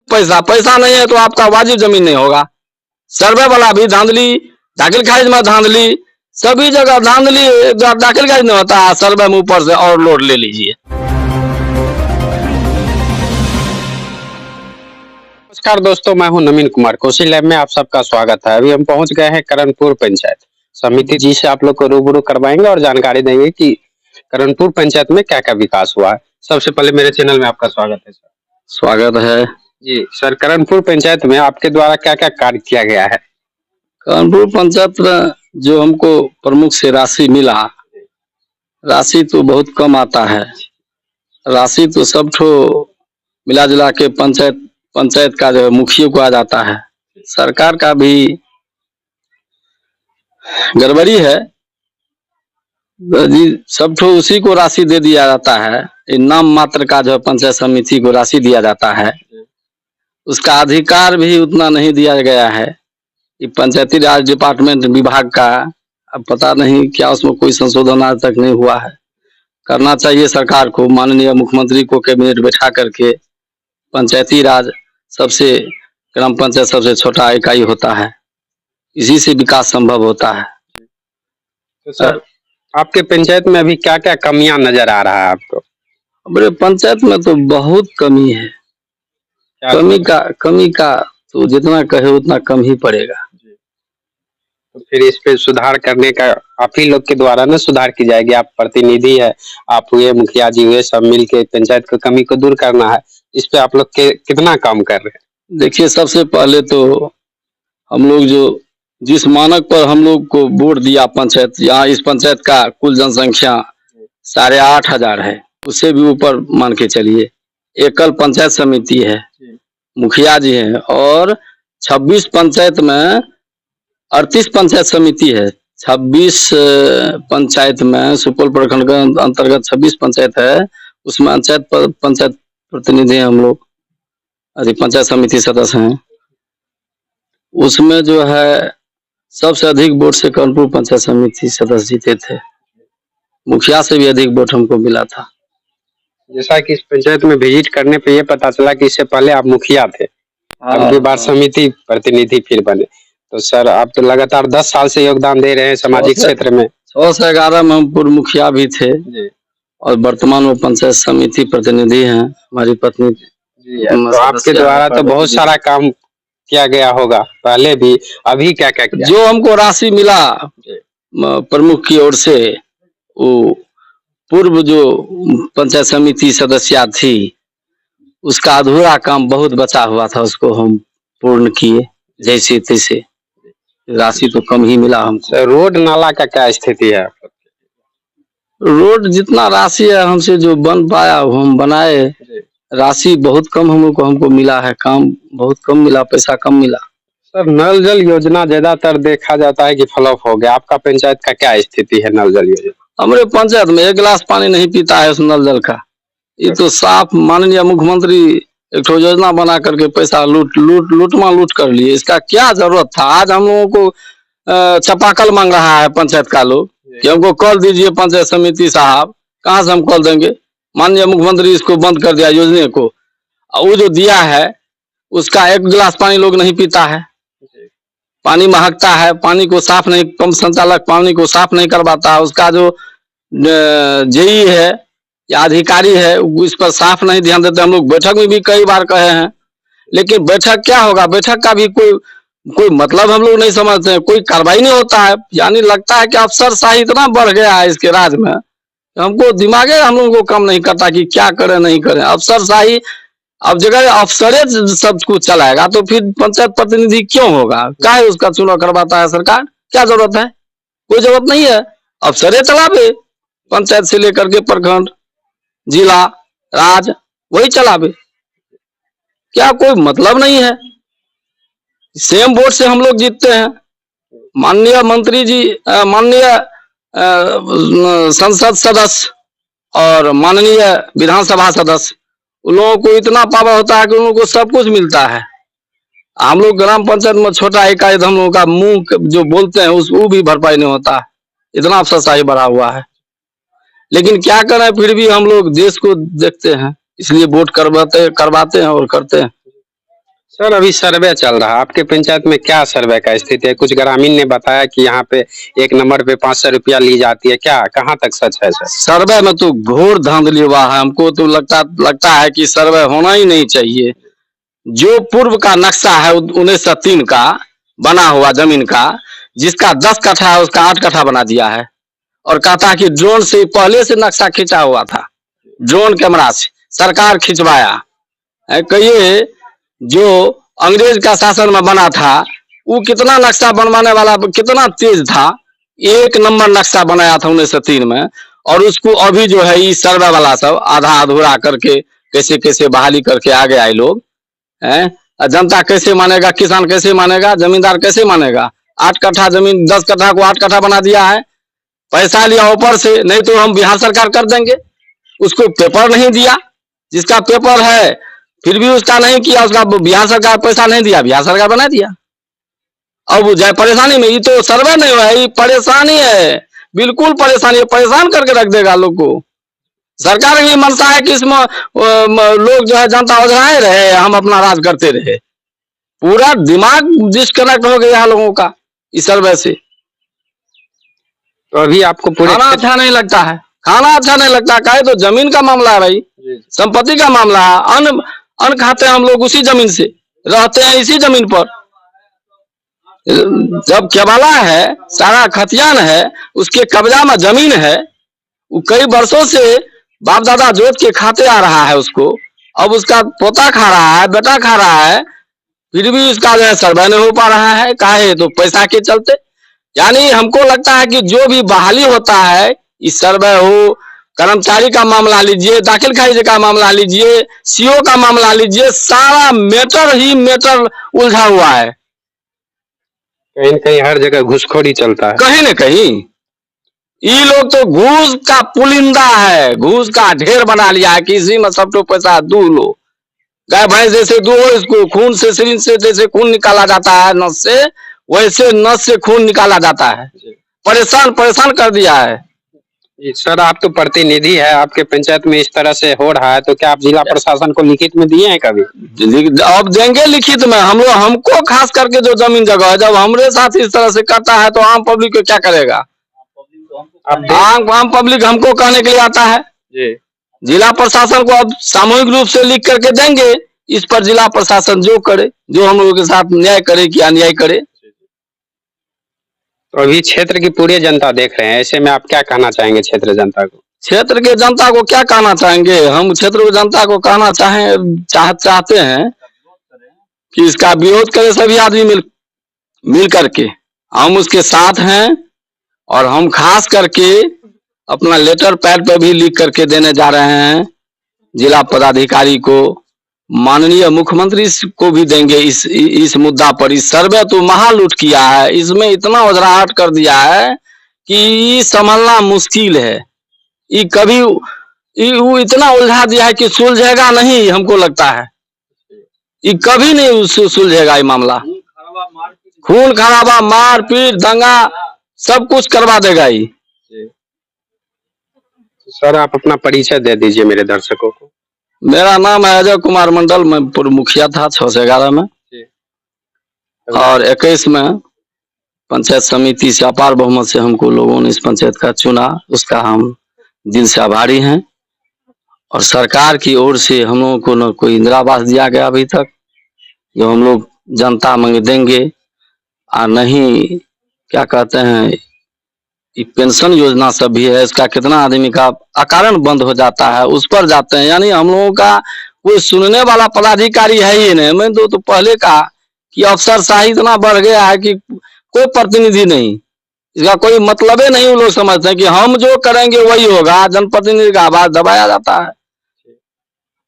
पैसा पैसा नहीं है तो आपका वाजिब जमीन नहीं होगा। सर्वे वाला भी धांधली, दाखिल खारिज में धांधली, सभी जगह धांधली। दाखिल खारिज नहीं होता है, सर्वे में ऊपर से और लोड ले लीजिए। नमस्कार दोस्तों, मैं हूं नवीन कुमार। कोसी लैब में आप सबका स्वागत है। अभी हम पहुंच गए हैं करणपुर पंचायत समिति जी से आप लोग को रूबरू करवाएंगे और जानकारी देंगे कि करणपुर पंचायत में क्या क्या विकास हुआ है। सबसे पहले मेरे चैनल में आपका स्वागत है सर। स्वागत है जी सर। करणपुर पंचायत में आपके द्वारा क्या क्या कार्य किया गया है? कानपुर पंचायत में जो हमको प्रमुख से राशि मिला, राशि तो बहुत कम आता है। राशि तो सब ठो मिला जुला के पंचायत का जो मुखिया को आ जाता है। सरकार का भी गड़बड़ी है जी, सब ठो उसी को राशि दे दिया जाता है। नाम मात्र का जो पंचायत समिति को राशि दिया जाता है, उसका अधिकार भी उतना नहीं दिया गया है। ये पंचायती राज डिपार्टमेंट विभाग का अब पता नहीं क्या उसमें कोई संशोधन आज तक नहीं हुआ है। करना चाहिए सरकार को, माननीय मुख्यमंत्री को कैबिनेट बैठा करके। पंचायती राज सबसे, ग्राम पंचायत सबसे छोटा इकाई होता है, इसी से विकास संभव होता है। तो सर आपके पंचायत में अभी क्या क्या कमियां नजर आ रहा है आपको? हमारे पंचायत में तो बहुत कमी है। कमी का तो जितना कहे उतना कम ही पड़ेगा। तो फिर इस पे सुधार करने का आप ही लोग के द्वारा ना सुधार की जाएगी। आप प्रतिनिधि है, आप हुए, मुखिया जी हुए, सब मिल के पंचायत की कमी को दूर करना है। इस पे आप लोग के कितना काम कर रहे हैं? देखिए, सबसे पहले तो हम लोग जो जिस मानक पर हम लोग को वोट दिया पंचायत, यहाँ इस पंचायत का कुल जनसंख्या 8,500 है, उससे भी ऊपर मान के चलिए। एकल पंचायत समिति है, मुखिया जी हैं, और 26 पंचायत में 38 पंचायत समिति है। 26 पंचायत में सुपौल प्रखंड के अंतर्गत 26 पंचायत है, उसमें पंचायत प्रतिनिधि हैं हम लोग, पंचायत समिति सदस्य हैं। उसमें जो है सबसे अधिक वोट से कानपुर पंचायत समिति सदस्य जीते थे। मुखिया से भी अधिक वोट हमको मिला था। जैसा कि इस पंचायत में विजिट करने पे ये पता चला कि इससे पहले आप मुखिया थे, अब की बार समिति प्रतिनिधि फिर बने। तो सर आप तो लगातार 10 साल से योगदान दे रहे हैं सामाजिक क्षेत्र में। 6 से 11 में हम पूर्व मुखिया भी थे और वर्तमान में पंचायत समिति प्रतिनिधि हैं। हमारी पत्नी तो आपके द्वारा तो बहुत सारा काम किया गया होगा पहले भी, अभी क्या क्या किया? जो हमको राशि मिला प्रमुख की ओर से, वो पूर्व जो पंचायत समिति सदस्य थी, उसका अधूरा काम बहुत बचा हुआ था, उसको हम पूर्ण किए जैसे तैसे। राशि तो कम ही मिला हमको। रोड नाला का क्या स्थिति है? रोड जितना राशि है हमसे जो बन पाया वो हम बनाए। राशि बहुत कम हमको मिला है, काम बहुत कम मिला, पैसा कम मिला। सर नल जल योजना ज्यादातर देखा जाता है कि फ्लॉप हो गया, आपका पंचायत का क्या स्थिति है नल जल योजना? हमारे पंचायत में 1 गिलास पानी नहीं पीता है उस नल जल का। ये तो साफ माननीय मुख्यमंत्री एक योजना बना करके पैसा लूट कर लिए। इसका क्या जरूरत था? आज हम लोगों को चापाकल मांग रहा है पंचायत का लोग कि हमको कॉल दीजिए पंचायत समिति साहब। कहाँ से हम कॉल देंगे? माननीय मुख्यमंत्री इसको बंद कर दिया योजना को। वो जो दिया है उसका 1 गिलास पानी लोग नहीं पीता है। पानी महकता है, पानी को साफ नहीं, पंप संचालक पानी को साफ नहीं करवाता है। उसका जो जेई है या अधिकारी है इस पर साफ नहीं ध्यान देते। हम लोग बैठक में भी कई बार कहे हैं, लेकिन बैठक क्या होगा? बैठक का भी कोई मतलब हम लोग नहीं समझते हैं, कोई कार्रवाई नहीं होता है। यानी लगता है कि अफसरशाही इतना बढ़ गया है इसके राज में, हमको दिमाग हम लोगों को कम नहीं करता कि क्या करें नहीं करें। अफसरशाही, अब जगह अफसरे सब कुछ चलाएगा तो फिर पंचायत प्रतिनिधि क्यों होगा? क्या है उसका चुनाव करवाता है सरकार? क्या जरूरत है? कोई जरूरत नहीं है। अफसरे चलावे, पंचायत से लेकर के प्रखंड, जिला, राज, वही चलावे। क्या कोई मतलब नहीं है? सेम वोट से हम लोग जीतते हैं। माननीय मंत्री जी, माननीय संसद सदस्य और माननीय विधानसभा सदस्य, उन लोगों को इतना पावर होता है कि उन लोगों को सब कुछ मिलता है। हम लोग ग्राम पंचायत में छोटा इकाई, हम लोगों का मुंह जो बोलते हैं वो भी भरपाई नहीं होता है। इतना अफसरशाही बढ़ा हुआ है। लेकिन क्या करें, फिर भी हम लोग देश को देखते हैं, इसलिए वोट करवाते हैं और करते हैं। सर अभी सर्वे चल रहा है आपके पंचायत में, क्या सर्वे का स्थिति है? कुछ ग्रामीण ने बताया कि यहाँ पे 1 नंबर पे 500 रुपया ली जाती है, क्या कहाँ तक सच है सर? सर्वे में तो घोर धांधली हुआ है। हमको तो लगता है कि सर्वे होना ही नहीं चाहिए। जो पूर्व का नक्शा है 1903 का बना हुआ जमीन का, जिसका 10 कट्ठा है उसका 8 कट्ठा बना दिया है, और कहता है कि ड्रोन से पहले से नक्शा खींचा हुआ था, ड्रोन कैमरा से सरकार खिंचवाया है। कहिए जो अंग्रेज का शासन में बना था वो कितना नक्शा बनवाने वाला कितना तेज था, 1 नंबर नक्शा बनाया था 1903 में, और उसको अभी जो है इस सर्वे वाला सब आधा अधूरा करके कैसे कैसे बहाली करके आगे आए लोग हैं। जनता कैसे मानेगा, किसान कैसे मानेगा, जमींदार कैसे मानेगा? 8 कट्ठा जमीन 10 कट्ठा को 8 कट्ठा बना दिया है, पैसा लिया ऊपर से। नहीं तो हम बिहार सरकार कर देंगे। उसको पेपर नहीं दिया, जिसका पेपर है फिर भी उसका नहीं किया, उसका बिहार सरकार पैसा नहीं दिया, बिहार सरकार बना दिया। अब जाए परेशानी में, ये तो सर्वे नहीं हुआ है, ये परेशानी है, बिल्कुल परेशानी है, परेशान करके रख देगा लोग को। सरकार की मनसा है कि इसमें लोग जो है जनता उजराए रहे, हम अपना राज करते रहे। पूरा दिमाग डिस्कनेक्ट हो गया लोगों का इस सर्वे से। तो अभी आपको पूरे खाना अच्छा नहीं लगता है, खाना अच्छा नहीं लगता। कहे तो जमीन का मामला है भाई, संपत्ति का मामला है। अन्न खाते हैं हम लोग उसी जमीन से, रहते हैं इसी जमीन पर। जब केबाला है, सारा खतियान है, उसके कब्जा में जमीन है, वो कई वर्षों से बाप दादा जोत के खाते आ रहा है उसको। अब उसका पोता खा रहा है, बेटा खा रहा है, फिर भी उसका जो है सर्वे नहीं हो पा रहा है। काहे? तो पैसा के चलते। यानी हमको लगता है कि जो भी बहाली होता है, इस सर्वे हो, कर्मचारी का मामला लीजिए, दाखिल खारिज का मामला लीजिए, सीओ का मामला लीजिए, सारा मैटर ही मैटर उलझा हुआ है। कहीं न कहीं हर जगह घूसखोरी चलता है, कहीं न कहीं। ये लोग तो घूस का पुलिंदा है, घूस का ढेर बना लिया है कि इसी में सब तो पैसा दू लो। गाय भैंस जैसे दो, इसको खून से सिरिंज से जैसे खून निकाला जाता है नस से, वैसे नस से खून निकाला जाता है। परेशान परेशान कर दिया है। सर आप तो प्रतिनिधि है, आपके पंचायत में इस तरह से हो रहा है तो क्या आप जिला प्रशासन को लिखित में दिए हैं कभी? अब देंगे लिखित में। हम लोग, हमको खास करके जो जमीन जगह है, जब हमरे साथ इस तरह से करता है तो आम पब्लिक को क्या करेगा? आम पब्लिक हमको कहने के लिए आता है। जिला प्रशासन को अब सामूहिक रूप से लिख करके देंगे, इस पर जिला प्रशासन जो करे, जो हम लोगों के साथ न्याय करे कि अन्याय करे। तो अभी क्षेत्र की पूरी जनता देख रहे हैं, ऐसे में आप क्या कहना चाहेंगे क्षेत्र जनता को? क्षेत्र के जनता को क्या कहना चाहेंगे? हम क्षेत्र की जनता को कहना चाहते हैं कि इसका विरोध करें सभी आदमी मिल करके। हम उसके साथ हैं, और हम खास करके अपना लेटर पैड पे भी लिख करके देने जा रहे हैं जिला पदाधिकारी को, माननीय मुख्यमंत्री को भी देंगे इस मुद्दा पर। इस सर्वे तो महालूट किया है, इसमें इतना उजराहट कर दिया है कि संभलना मुश्किल है। ये कभी वो इतना उलझा दिया है कि सुलझेगा नहीं, हमको लगता है ये कभी नहीं सुलझेगा ये मामला। खून खराबा, मारपीट, दंगा, सब कुछ करवा देगा ये। सर आप अपना परिचय दे दीजिए मेरे दर्शकों को। मेरा नाम है अजय कुमार मंडल, मैं पूर्व मुखिया था 6 से 11 में, और 21 में पंचायत समिति से अपार बहुमत से हमको लोगों ने इस पंचायत का चुना, उसका हम दिल से आभारी हैं। और सरकार की ओर से हम लोगों को न कोई इंदिरा आवास दिया गया अभी तक, जो हम लोग जनता मांग देंगे, और नहीं क्या कहते हैं, पेंशन योजना सब भी है, इसका कितना आदमी का अकारण बंद हो जाता है, उस पर जाते हैं। यानी हम लोगों का कोई सुनने वाला पदाधिकारी है ही नहीं। मैं तो पहले कहा कि अफसरशाही इतना बढ़ गया है कि कोई प्रतिनिधि नहीं, इसका कोई मतलब ही नहीं। वो लोग समझते हैं कि हम जो करेंगे वही होगा, जनप्रतिनिधि का आवाज दबाया जाता है,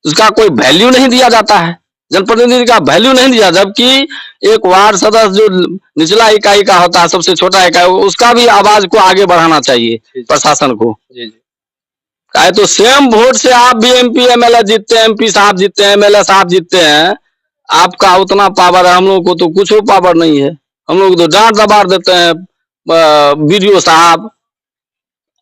उसका कोई वैल्यू नहीं दिया जाता है, जनप्रतिनिधि का वैल्यू नहीं दिया। जबकि एक वार्ड सदस्य जो निचला इकाई का होता है, सबसे छोटा इकाई, उसका भी आवाज को आगे बढ़ाना चाहिए प्रशासन को। काहे तो सेम वोट से आप भी MP MLA जीतते हैं, MP साहब जीतते हैं, MLA साहब जीतते हैं, आपका उतना पावर है। हम लोग को तो कुछ पावर नहीं है। हम लोग तो डांट दबाड़ देते हैं, BDO साहब,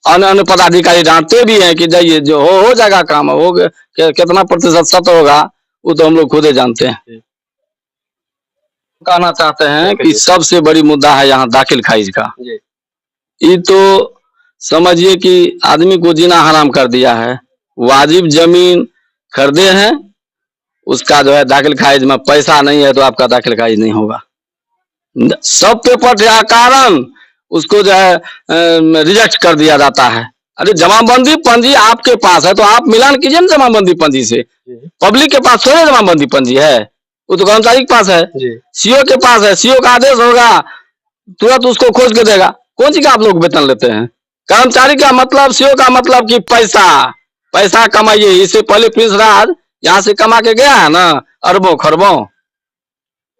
अन्य पदाधिकारी डांटते भी हैं कि जाइए, जो हो जाएगा काम, हो कितना प्रतिशत सत होगा वो तो हम लोग खुद ही जानते हैं। कहना चाहते हैं कि सबसे बड़ी मुद्दा है यहाँ दाखिल खारिज का। ये तो समझिए कि आदमी को जीना हराम कर दिया है। वाजिब जमीन खरीदे हैं, उसका जो है दाखिल खारिज में पैसा नहीं है तो आपका दाखिल खारिज नहीं होगा। सब पेपर के कारण उसको जो है रिजेक्ट कर दिया जाता है। अरे जमाबंदी पंजी आपके पास है तो आप मिलान कीजिए ना जमाबंदी पंजी से। पब्लिक के पास थोड़े जमाबंदी पंजी है, वो तो कर्मचारी के पास है, सीओ के पास है। सीओ का आदेश होगा तुरंत उसको खोज के देगा। कौन सी का आप लोग वेतन लेते हैं? कर्मचारी का मतलब, सीओ का मतलब कि पैसा पैसा कमाइए। इससे पहले प्रिंस राज यहाँ से कमा के गया है ना अरबों खरबों।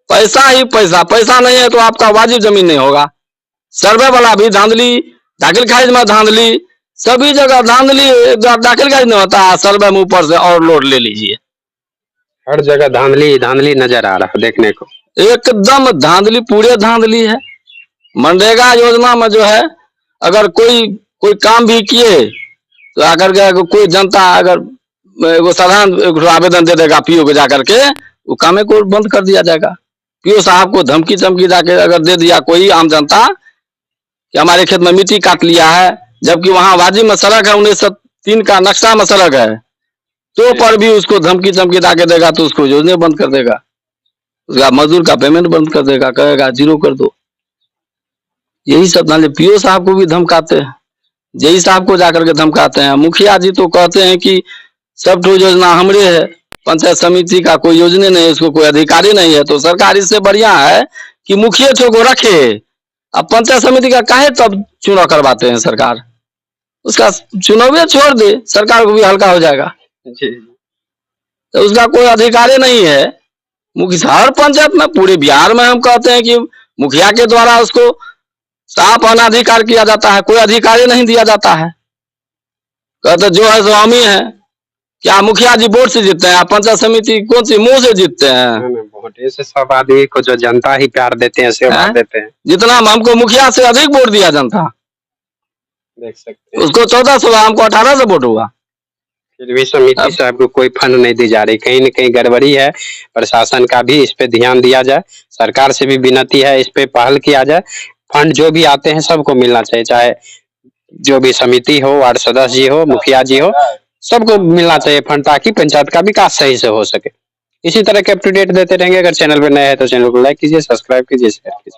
पैसा ही पैसा, पैसा नहीं है तो आपका वाजिब जमीन नहीं होगा। सर्वे वाला भी धांधली, दाखिल खारिज में धांधली, सभी जगह धांधली। दाखिल खारिज नहीं होता, सर्वे में ऊपर से और लोड ले लीजिए। हर जगह धांधली धांधली नजर आ रहा है देखने को। एकदम धांधली, पूरे धांधली है। मनरेगा योजना में जो है अगर कोई काम भी किए तो आकर के कोई जनता अगर वो साधारण आवेदन दे देगा पीओ को जाकर के, वो कामे को बंद कर दिया जाएगा। पीओ साहब को धमकी चमकी जाके अगर दे दिया कोई आम जनता कि हमारे खेत में मिट्टी काट लिया है, जबकि वहां वाजिब में सड़क है, 1903 का नक्शा में सड़क है, तो पर भी उसको धमकी चमकी जाके देगा तो उसको योजना बंद कर देगा, उसका मजदूर का पेमेंट बंद कर देगा, कहेगा जीरो कर दो। यही सब नाले पीओ साहब को भी धमकाते हैं, जेई साहब को जाकर के धमकाते हैं। मुखिया जी तो कहते हैं कि सब तो योजना हमरे है, पंचायत समिति का कोई योजना नहीं है, उसको कोई अधिकारी नहीं है। तो सरकार इससे बढ़िया है कि मुखिया ठो को रखे। अब पंचायत समिति का काहे तब चुनाव करवाते हैं सरकार? उसका चुनाव छोड़ दे, सरकार को भी हल्का हो जाएगा। तो उसका कोई अधिकारी नहीं है। मुखिया हर पंचायत में, पूरे बिहार में हम कहते हैं कि मुखिया के द्वारा उसको साफ अनाधिकार किया जाता है, कोई अधिकारी नहीं दिया जाता है। कहते जो है सो हम ही है। क्या मुखिया जी वोट से जीतते हैं? पंचायत समिति कौन सी मुंह से जीतते हैं? वोट से सब आदमी को जो जनता ही प्यार देते हैं से वोट देते हैं। जितना हमको मुखिया से अधिक वोट दिया जनता, देख सकते हैं। उसको 1400, हमको 1800 वोट हुआ। फिर भी समिति से आपको कोई फंड नहीं दी जा रही, कहीं न कहीं गड़बड़ी है। प्रशासन का भी इस पे ध्यान दिया जाए, सरकार से भी विनती है इस पे पहल किया जाए। फंड जो भी आते हैं सबको मिलना चाहिए, चाहे जो भी समिति हो, वार्ड सदस्य जी हो, मुखिया जी हो, सबको मिलना चाहिए फंड, ताकि पंचायत का विकास सही से हो सके। इसी तरह के अपडेट देते रहेंगे। अगर चैनल पे नए हैं तो चैनल को लाइक कीजिए, सब्सक्राइब कीजिए, शेयर कीजिए।